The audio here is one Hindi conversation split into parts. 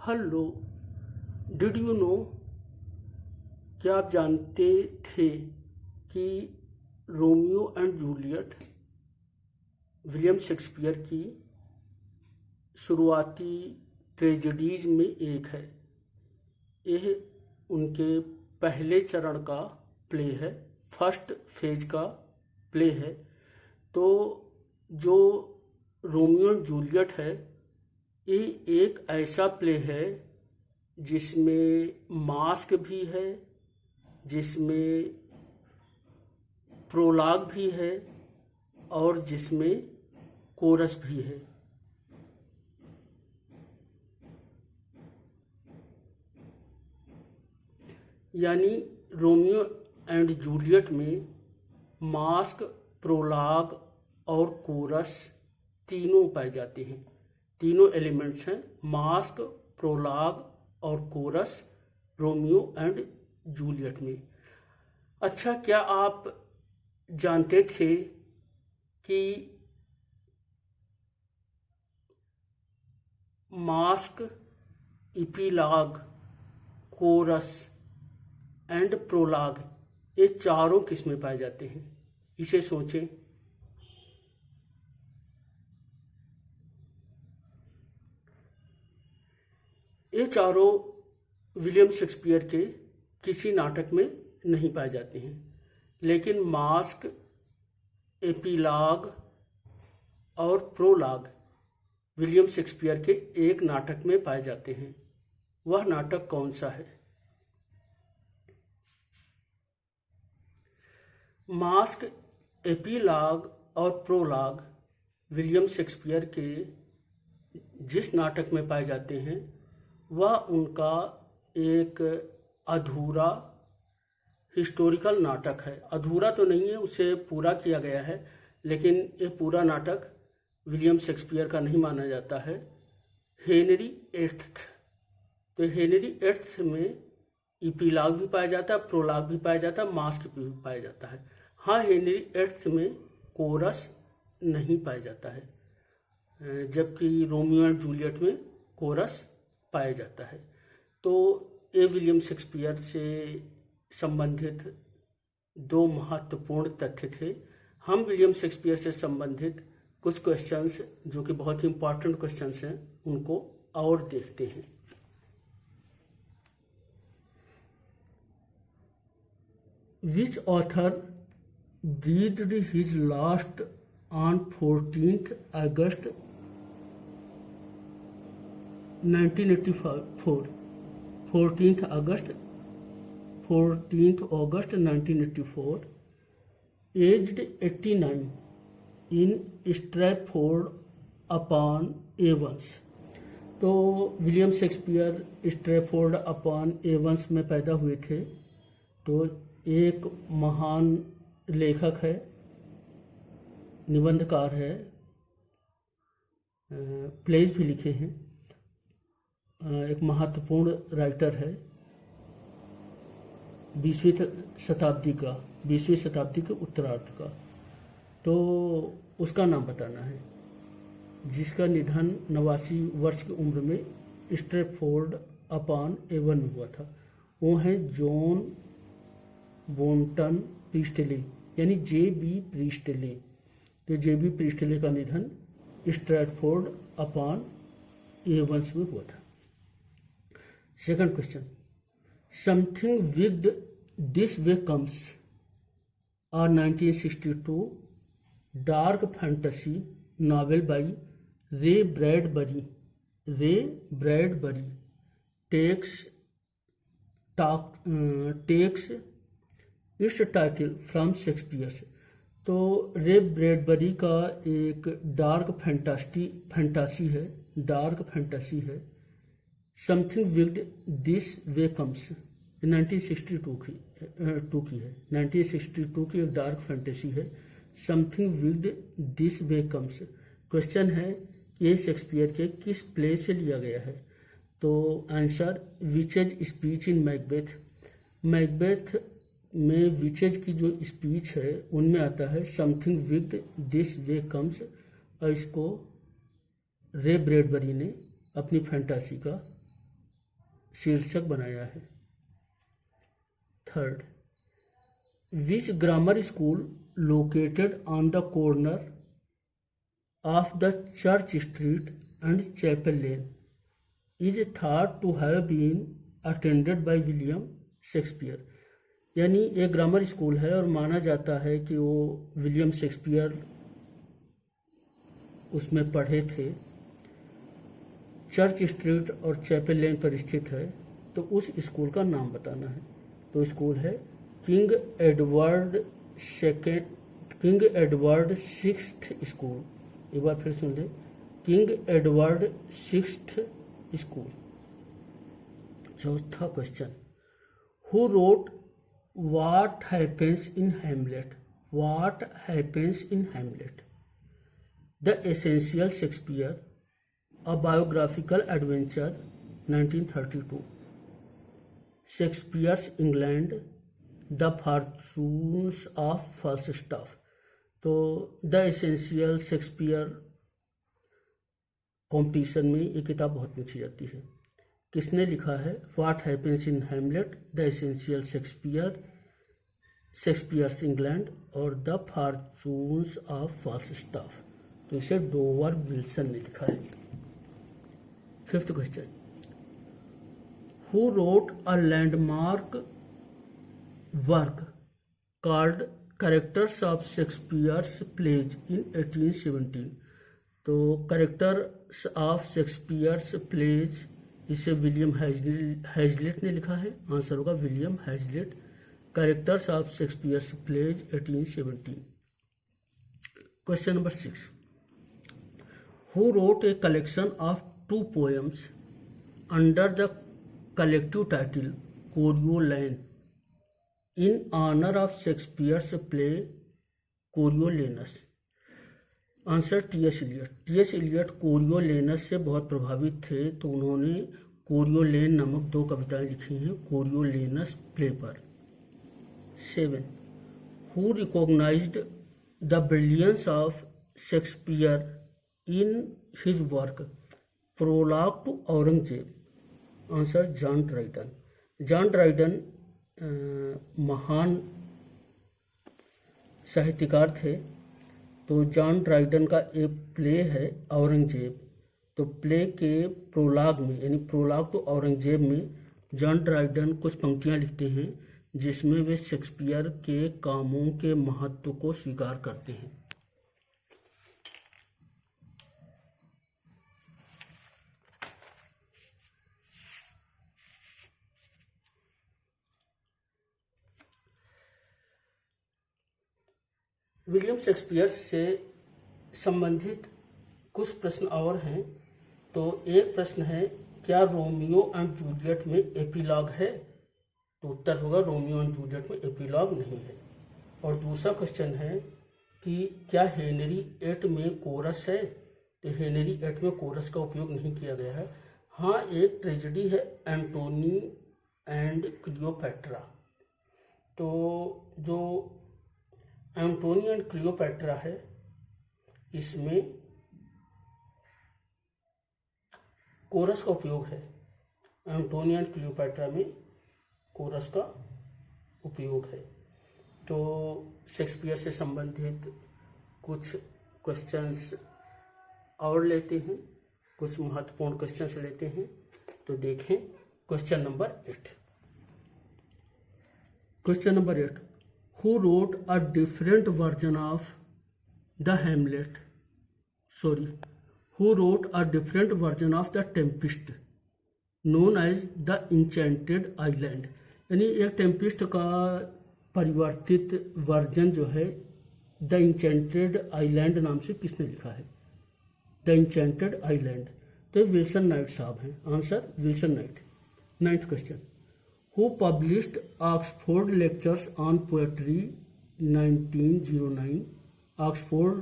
Hello, did you know? क्या आप जानते थे कि Romeo and Juliet William Shakespeare की शुरुआती ट्रेजेडीज में एक है। यह उनके पहले चरण का प्ले है, फर्स्ट फेज का प्ले है। तो जो रोमियो एंड जूलियट है, ये एक ऐसा प्ले है जिसमें मास्क भी है, जिसमें प्रोलॉग भी है और जिसमें कोरस भी है। यानी रोमियो एंड जूलियट में मास्क, प्रोलॉग और कोरस तीनों पाए जाते हैं। तीनों एलिमेंट्स हैं, मास्क, प्रोलॉग और कोरस रोमियो एंड जूलियट में। अच्छा, क्या आप जानते थे कि mask, epilogue, chorus and prologue ये चारों किसमें पाए जाते हैं? इसे सोचें। ये चारों विलियम शेक्सपियर के किसी नाटक में नहीं पाए जाते हैं, लेकिन मास्क, एपीलॉग और प्रोलॉग विलियम शेक्सपियर के एक नाटक में पाए जाते हैं। वह नाटक कौन सा है? मास्क, एपीलॉग और प्रोलॉग विलियम शेक्सपियर के जिस नाटक में पाए जाते हैं वह उनका एक अधूरा हिस्टोरिकल नाटक है। अधूरा तो नहीं है, उसे पूरा किया गया है, लेकिन ये पूरा नाटक विलियम शेक्सपियर का नहीं माना जाता है। Henry eighth. तो हेनरी एट्थ में इपीलॉग भी पाया जाता है, प्रोलॉग भी पाया जाता है, मास्क भी पाया जाता है। हाँ, हेनरी एट्थ में कोरस नहीं पाया जाता है, जबकि रोमियो एंड जूलियट में कोरस पाया जाता है। तो ये विलियम शेक्सपियर से संबंधित दो महत्वपूर्ण तथ्य थे। हम विलियम शेक्सपियर से संबंधित कुछ क्वेश्चंस जो कि बहुत ही इंपॉर्टेंट क्वेश्चंस हैं उनको और देखते हैं। Which author breathed his last on 14th August 1984? 14th August 1984, aged 89, in Stratford upon Avon। तो विलियम शेक्सपियर स्ट्रैफोर्ड अपॉन एवंस में पैदा हुए थे। तो एक महान लेखक है, निबंधकार है, प्लेज भी लिखे हैं, एक महत्वपूर्ण राइटर है 20वीं शताब्दी के उत्तरार्ध का। तो उसका नाम बताना है, जिसका निधन 89 वर्ष की उम्र में स्ट्रैफोर्ड अपॉन एवन में हुआ था। वो हैं जॉन बोन्टन प्रीस्टले, यानी जे.बी. प्रीस्टले। तो जे.बी. प्रीस्टले का निधन स्ट्रैटफोर्ड अपॉन एवंस में हुआ था। Second question, something with this way comes और 1962 dark fantasy novel by Ray Bradbury takes its title from Shakespeare. तो रे ब्रैडबरी का एक डार्क फैंटेसी है, something with this way comes, 1962 की है। 1962 की एक डार्क फैंटेसी है, something with this way comes. Question है ये शेक्सपियर के किस प्ले से लिया गया है? तो answer witches speech in Macbeth. Macbeth में विचेज की जो स्पीच है उनमें आता है something with this way comes, और इसको रे ब्रैडबरी ने अपनी फैंटासी का शीर्षक बनाया है। Third, which grammar school located on the corner of the Church Street and Chapel Lane is thought to have been attended by William Shakespeare. यानी एक ग्रामर स्कूल है और माना जाता है कि वो विलियम शेक्सपियर उसमें पढ़े थे। चर्च स्ट्रीट और चैपल लेन पर स्थित है, तो उस स्कूल का नाम बताना है। तो स्कूल है किंग एडवर्ड सिक्स्थ स्कूल। एक बार फिर सुन ले, किंग एडवर्ड सिक्स्थ स्कूल। चौथा question, who wrote what happens in Hamlet? What happens in Hamlet? The essential Shakespeare, a biographical adventure, 1932। Shakespeare's England, the fortunes of Falstaff. तो द एसेंशियल शेक्सपियर कॉम्पिटिशन में ये किताब बहुत पूछी जाती है। किसने लिखा है? What happens in Hamlet, the essential Shakespeare, Shakespeare's England और द फॉर्चून्स ऑफ फाल्स्टाफ। तो इसे डोवर विल्सन ने लिखा है। Fifth question, who wrote a landmark work called characters of Shakespeare's plays in 1817। तो कैरेक्टर्स ऑफ शेक्सपियर्स प्लेज, इसे विलियम हैजलिट ने लिखा है। आंसर होगा William Hazlitt. Characters of Shakespeare's plays 1817। Question number 6, who wrote a collection of 2 poems under the collective title Coriolanus in honor of Shakespeare's play Coriolanus? Answer T S. Eliot. T S. Eliot Coriolanus से बहुत प्रभावित थे, तो उन्होंने कोरियोलेन नामक 2 कविताएं लिखी हैं कोरियोलेनस प्ले पर। 7, who recognized the brilliance of Shakespeare in his work prologue to Aurangzeb? Answer John Dryden. John Dryden महान साहित्यकार थे। तो जॉन ड्राइडन का एक प्ले है औरंगजेब। तो प्ले के प्रोलॉग में, यानी प्रोलॉग टू औरंगजेब में, जॉन ड्राइडन कुछ पंक्तियां लिखते हैं जिसमें वे शेक्सपियर के कामों के महत्व को स्वीकार करते हैं। विलियम शेक्सपियर से संबंधित कुछ प्रश्न और हैं। तो एक प्रश्न है, क्या रोमियो एंड जूलियट में एपिलॉग है? तो उत्तर होगा रोमियो एंड जूलियट में एपिलॉग नहीं है। और दूसरा क्वेश्चन है कि क्या हेनरी 8 में कोरस है? तो हेनरी 8 में कोरस का उपयोग नहीं किया गया है। हाँ, एक ट्रेजेडी है एंटोनी एंड क्लियोपैट्रा। तो जो एंटोनी एंड क्लियोपैट्रा है, इसमें कोरस का उपयोग है। एंटोनी एंड क्लियोपैट्रा में कोरस का उपयोग है। तो शेक्सपियर से संबंधित कुछ क्वेश्चंस और लेते हैं, कुछ महत्वपूर्ण क्वेश्चंस लेते हैं। तो देखें question number 8। Question number 8, who wrote a different version of the Hamlet? Who wrote a different version of the Tempest, known as the Enchanted Island? यानी एक टेम्पिस्ट का परिवर्तित वर्जन जो है द इंचेंटेड आइलैंड नाम से किसने लिखा है? The enchanted island. तो विल्सन नाइट साहब हैं। Answer Wilson night. 9th question, who published Oxford Lectures on Poetry 1909? Oxford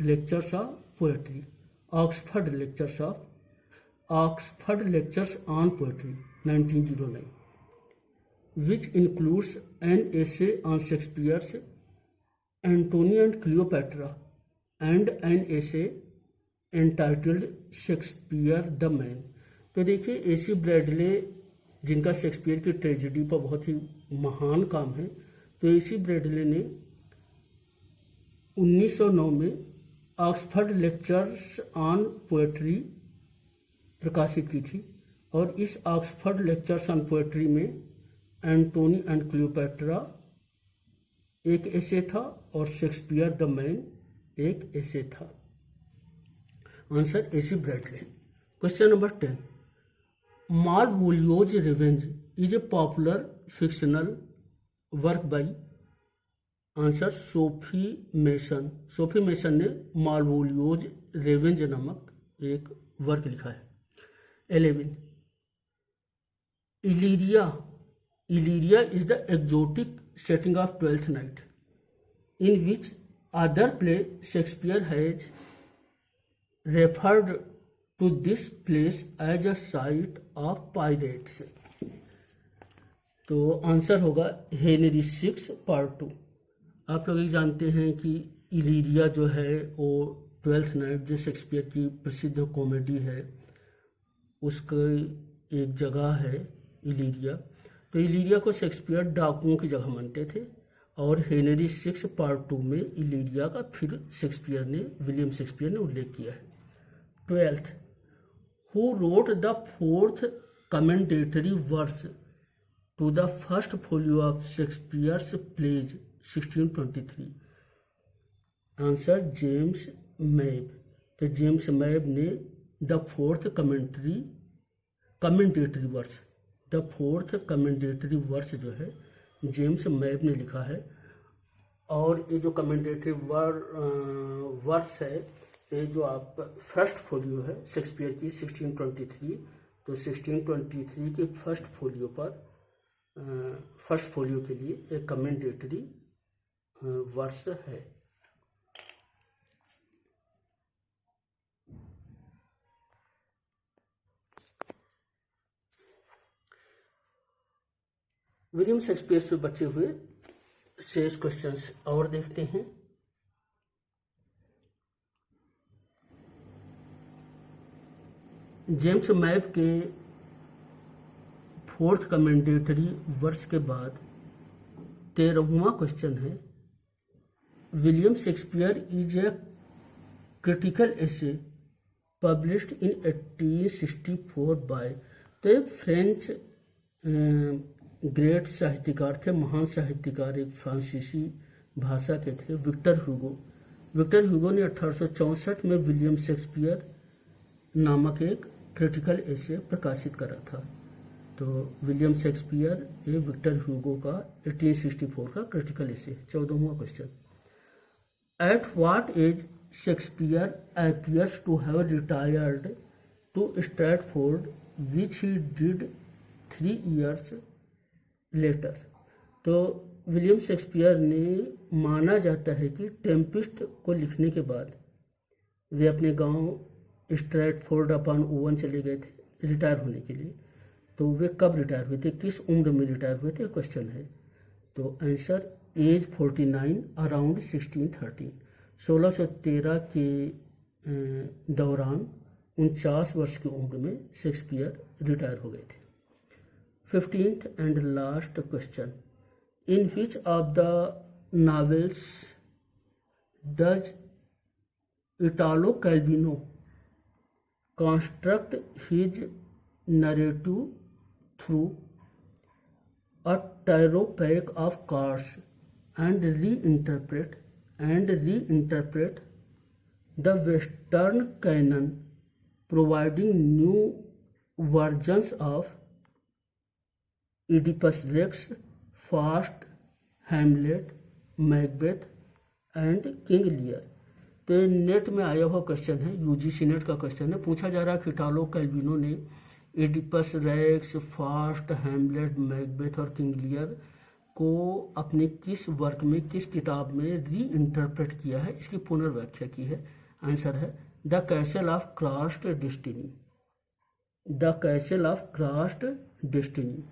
Lectures of Poetry, Oxford Lectures on Poetry 1909, which includes an essay on Shakespeare's Antony and Cleopatra and an essay entitled Shakespeare the Man। तो देखिए, AC ब्रैडले जिनका शेक्सपियर की ट्रेजेडी पर बहुत ही महान काम है। तो एसी ब्रैडले ने 1909 में ऑक्सफोर्ड लेक्चर्स ऑन पोएट्री प्रकाशित की थी, और इस ऑक्सफोर्ड लेक्चर्स ऑन पोएट्री में एंटोनी एंड क्लियोपैट्रा एक एसे था और शेक्सपियर द मैन एक एसे था। Answer A C Bradley. Question number 10, Malvolio's revenge is a popular fictional work by. Answer Sophie Mason. Sophie Mason ने मालवोलियोज रिवेंज नामक एक वर्क लिखा है। 11, Illyria is the exotic setting of Twelfth Night, in which other play Shakespeare has referred to this place as a site of pirates। तो आंसर होगा हेनरी 6 पार्ट 2। आप लोग ये जानते हैं कि इलीरिया जो है वो ट्वेल्थ नाइट जो शेक्सपियर की प्रसिद्ध कॉमेडी है उसकी एक जगह है इलीरिया। तो इलीरिया को शेक्सपियर डाकुओं की जगह मानते थे, और हेनरी 6 पार्ट 2 में इलीरिया का फिर विलियम शेक्सपियर ने उल्लेख किया है। 12, who wrote the 4th commendatory verse to the first folio of Shakespeare's plays 1623। Answer James Mabbe. तो जेम्स मैब ने the 4th commendatory verse, the 4th commendatory verse जो है जेम्स मैब ने लिखा है। और ये जो कमेंडेटरी वर्स है, ये जो आप फर्स्ट फोलियो है शेक्सपियर की 1623, तो 1623 के फर्स्ट फोलियो के लिए एक कमेंडेटरी वर्स है। विलियम शेक्सपियर से बचे हुए शेष क्वेश्चंस और देखते हैं। जेम्स मैब के 4th कमेंडेटरी वर्स के बाद 13वां क्वेश्चन है, William Shakespeare is a critical essay published in 1864 by. तो एक फ्रेंच ग्रेट साहित्यकार थे, महान साहित्यकार, एक फ्रांसीसी भाषा के थे, विक्टर ह्यूगो ने 1864 में विलियम शेक्सपियर नामक एक क्रिटिकल एसे प्रकाशित करा था। तो विलियम शेक्सपियर ये विक्टर ह्यूगो का 1864 का क्रिटिकल एसे। 14वां question, at what age Shakespeare appears to have retired to Stratford which he did 3 years later. तो विलियम शेक्सपियर ने माना जाता है कि टेम्पिस्ट को लिखने के बाद वे अपने गांव स्ट्रैटफोर्ड अपॉन ओवन चले गए थे रिटायर होने के लिए। तो वे कब रिटायर हुए थे, किस उम्र में रिटायर हुए थे, क्वेश्चन है। तो आंसर एज 49 अराउंड 1613। 1613 के दौरान 49 वर्ष की उम्र में शेक्सपियर रिटायर हो गए थे। 15th and last question, in which of the novels does Italo Calvino construct his narrative through a tire-pack of cards and reinterpret the Western canon, providing new versions of Oedipus Rex, fast, Hamlet, Macbeth and King Lear. तो ये नेट में आया हुआ क्वेश्चन है, यूजीसी नेट का क्वेश्चन है। पूछा जा रहा है कि इटालो कैल्विनो ने Oedipus Rex, Faust, Hamlet, Macbeth और किंग लियर को अपने किस वर्क में, किस किताब में री इंटरप्रेट किया है, इसकी पुनर्व्याख्या की है। आंसर है the castle of crossed destiny. The castle of crossed destiny.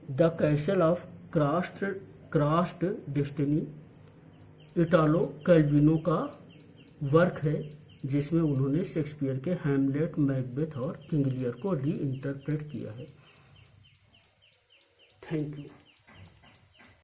The castle of crossed destiny Italo Calvino का वर्क है, जिसमें उन्होंने शेक्सपियर के हैमलेट, मैकबेथ और किंग लियर को री इंटरप्रेट किया है। Thank you.